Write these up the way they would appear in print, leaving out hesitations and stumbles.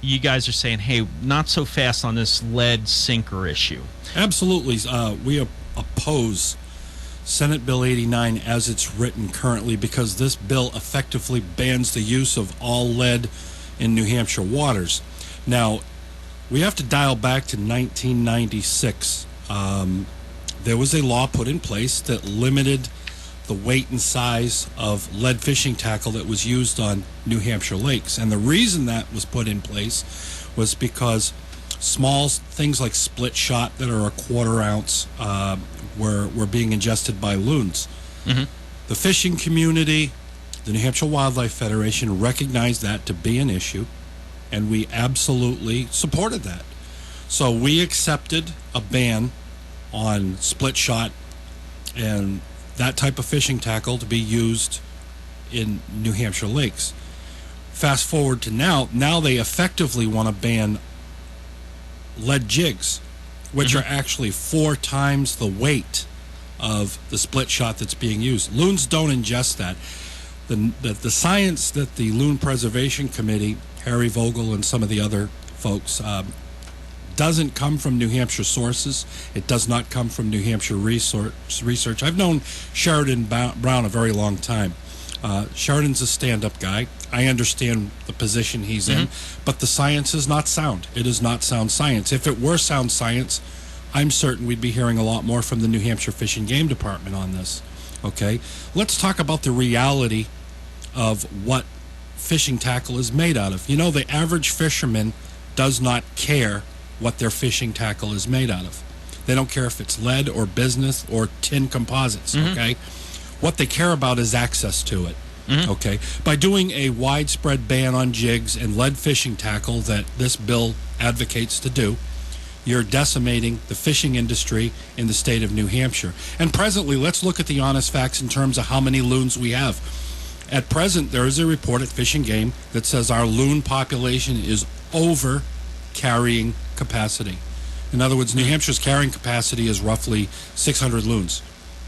you guys are saying, hey, not so fast on this lead sinker issue. Absolutely. We oppose Senate Bill 89 as it's written currently because this bill effectively bans the use of all lead in New Hampshire waters. Now, we have to dial back to 1996. There was a law put in place that limited the weight and size of lead fishing tackle that was used on New Hampshire lakes. And the reason that was put in place was because small things like split shot that are a quarter ounce were being ingested by loons. Mm-hmm. The fishing community, the New Hampshire Wildlife Federation, recognized that to be an issue, and we absolutely supported that. So we accepted a ban on split shot and that type of fishing tackle to be used in New Hampshire lakes. Fast forward to now they effectively want to ban lead jigs, which are actually 4 times the weight of the split shot that's being used. Loons don't ingest that. The science that the Loon Preservation Committee, Harry Vogel and some of the other folks, doesn't come from New Hampshire sources. It does not come from New Hampshire research. I've known Sheridan Brown a very long time. Sheridan's a stand-up guy. I understand the position he's in, but the science is not sound. It is not sound science. If it were sound science, I'm certain we'd be hearing a lot more from the New Hampshire Fish and Game Department on this. Okay? Let's talk about the reality of what fishing tackle is made out of. You know, the average fisherman does not care what their fishing tackle is made out of. They don't care if it's lead or bismuth or tin composites, okay? What they care about is access to it, okay? By doing a widespread ban on jigs and lead fishing tackle that this bill advocates to do, you're decimating the fishing industry in the state of New Hampshire. And presently, let's look at the honest facts in terms of how many loons we have. At present, there is a report at Fish and Game that says our loon population is over carrying capacity. In other words, New Hampshire's carrying capacity is roughly 600 loons.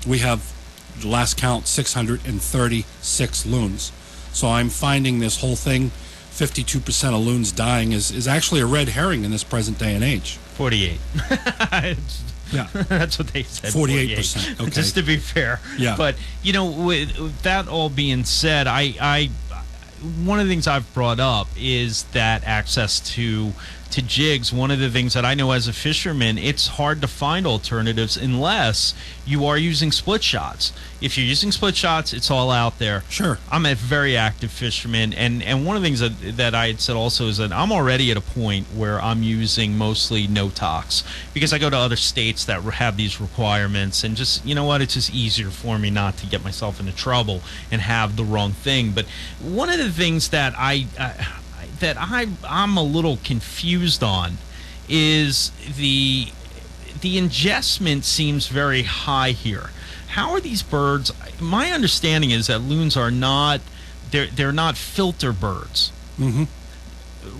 We have, last count, 636 loons. So I'm finding this whole thing, 52% of loons dying, is actually a red herring in this present day and age. 48. Yeah. That's what they said. 48%. Okay. Just to be fair. Yeah. But, you know, with that all being said, I one of the things I've brought up is that access to jigs. One of the things that I know as a fisherman, it's hard to find alternatives unless you are using split shots. If you're using split shots, it's all out there. Sure. I'm a very active fisherman, and one of the things that I had said also is that I'm already at a point where I'm using mostly no tox because I go to other states that have these requirements, and just, you know what, it's just easier for me not to get myself into trouble and have the wrong thing. But one of the things that I'm a little confused on is the ingestment seems very high here. How are these birds? My understanding is that loons are not they're not filter birds,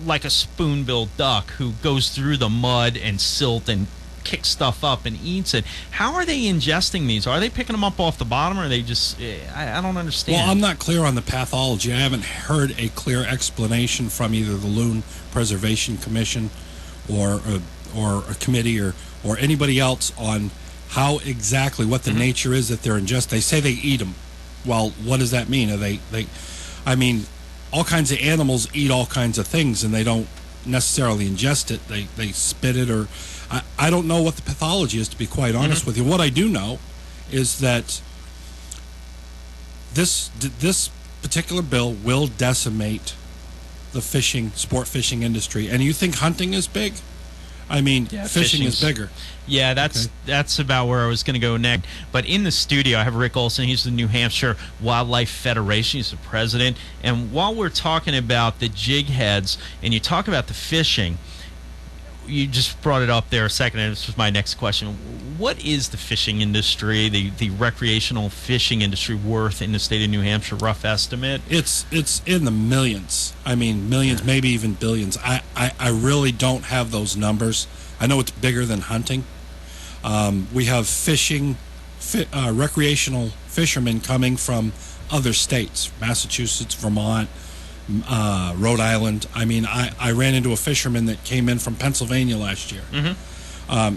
like a spoon-billed duck who goes through the mud and silt and kicks stuff up and eats it. How are they ingesting these? Are they picking them up off the bottom, or are they just... I don't understand. Well, I'm not clear on the pathology. I haven't heard a clear explanation from either the Loon Preservation Commission or a committee or anybody else on how exactly, what the nature is that they're ingesting. They say they eat them. Well, what does that mean? Are they I mean, all kinds of animals eat all kinds of things, and they don't necessarily ingest it. They spit it, or... I don't know what the pathology is, to be quite honest with you. What I do know is that this particular bill will decimate the sport fishing industry. And you think hunting is big? I mean, fishing is bigger. Yeah, that's about where I was going to go next. But in the studio, I have Rick Olson. He's the New Hampshire Wildlife Federation. He's the president. And while we're talking about the jig heads, and you talk about the fishing, you just brought it up there a second, and this was my next question. What is the fishing industry, the recreational fishing industry, worth in the state of New Hampshire, rough estimate? It's in the millions. I mean, millions, maybe even billions. I really don't have those numbers. I know it's bigger than hunting. We have recreational fishermen coming from other states, Massachusetts, Vermont, Rhode Island. I mean, I ran into a fisherman that came in from Pennsylvania last year.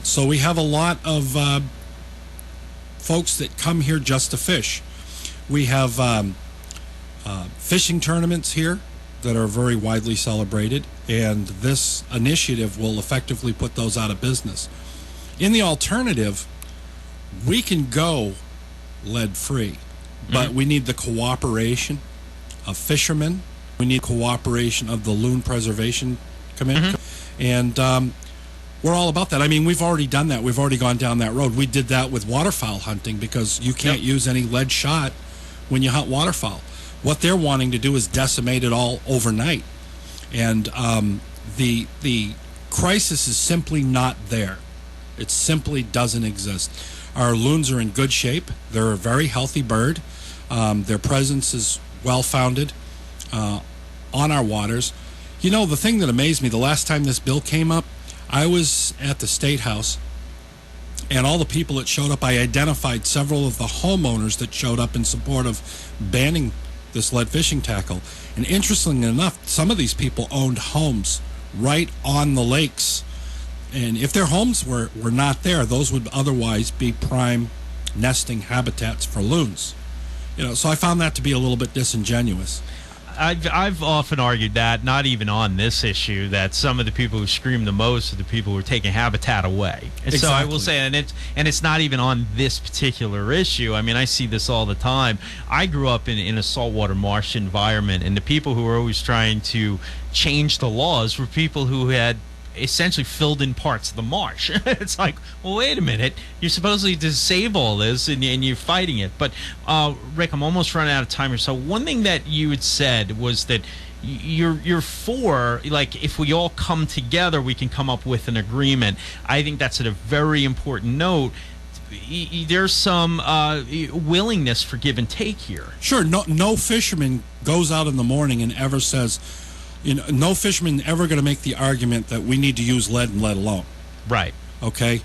So we have a lot of folks that come here just to fish. We have fishing tournaments here that are very widely celebrated, and this initiative will effectively put those out of business. In the alternative, we can go lead-free, but we need the cooperation of fishermen. We need cooperation of the Loon Preservation Committee, and we're all about that. I mean, we've already done that. We've already gone down that road. We did that with waterfowl hunting because you can't use any lead shot when you hunt waterfowl. What they're wanting to do is decimate it all overnight, and the crisis is simply not there. It simply doesn't exist. Our loons are in good shape. They're a very healthy bird. Their presence is well-founded on our waters. You know, the thing that amazed me, the last time this bill came up, I was at the State House, and all the people that showed up, I identified several of the homeowners that showed up in support of banning this lead fishing tackle. And interestingly enough, some of these people owned homes right on the lakes. And if their homes were not there, those would otherwise be prime nesting habitats for loons. You know, so I found that to be a little bit disingenuous. I've often argued that, not even on this issue, that some of the people who scream the most are the people who are taking habitat away. And so I will say, and it's not even on this particular issue. I mean, I see this all the time. I grew up in a saltwater marsh environment, and the people who were always trying to change the laws were people who had essentially filled in parts of the marsh. It's like, well, wait a minute, you're supposedly to save all this, and you're fighting it. But Rick, I'm almost running out of time here. So one thing that you had said was that you're for, like, if we all come together, we can come up with an agreement. I think that's a very important note. There's some willingness for give and take here. Sure. No fisherman goes out in the morning and ever says, you know, no fisherman ever going to make the argument that we need to use lead and lead alone. Right. Okay.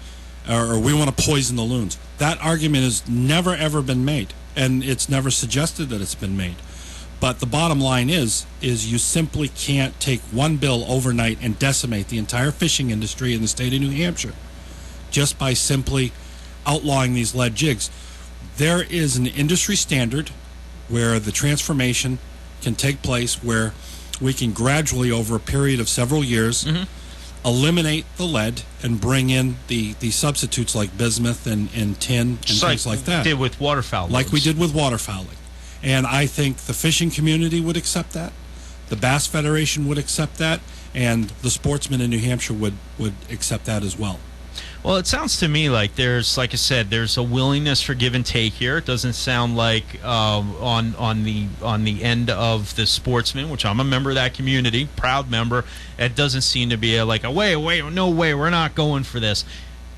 Or we want to poison the loons. That argument has never, ever been made, and it's never suggested that it's been made. But the bottom line is you simply can't take one bill overnight and decimate the entire fishing industry in the state of New Hampshire just by simply outlawing these lead jigs. There is an industry standard where the transformation can take place, where we can gradually, over a period of several years, eliminate the lead and bring in the substitutes like bismuth and tin and things like that. Did with waterfowl. Like we did with waterfowling. And I think the fishing community would accept that. The Bass Federation would accept that. And the sportsmen in New Hampshire would accept that as well. Well, it sounds to me like there's, like I said, there's a willingness for give and take here. It doesn't sound like on the end of the sportsmen, which I'm a member of that community, proud member. It doesn't seem to be wait, no way, we're not going for this.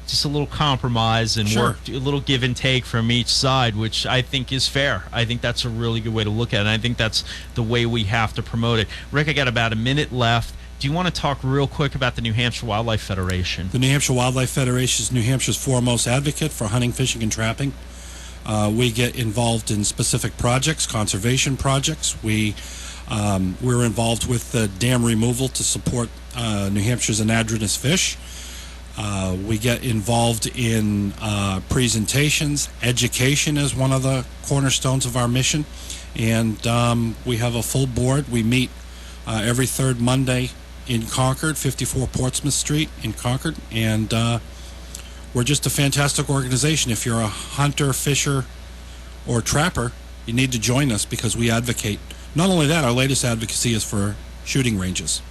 Just a little compromise and Sure. work, a little give and take from each side, which I think is fair. I think that's a really good way to look at it, and I think that's the way we have to promote it. Rick, I got about a minute left. Do you want to talk real quick about the New Hampshire Wildlife Federation? The New Hampshire Wildlife Federation is New Hampshire's foremost advocate for hunting, fishing, and trapping. We get involved in specific projects, conservation projects. We're involved with the dam removal to support New Hampshire's anadromous fish. We get involved in presentations. Education is one of the cornerstones of our mission. And we have a full board. We meet every third Monday in Concord, 54 Portsmouth Street in Concord. And we're just a fantastic organization. If you're a hunter, fisher, or trapper, you need to join us because we advocate. Not only that, our latest advocacy is for shooting ranges.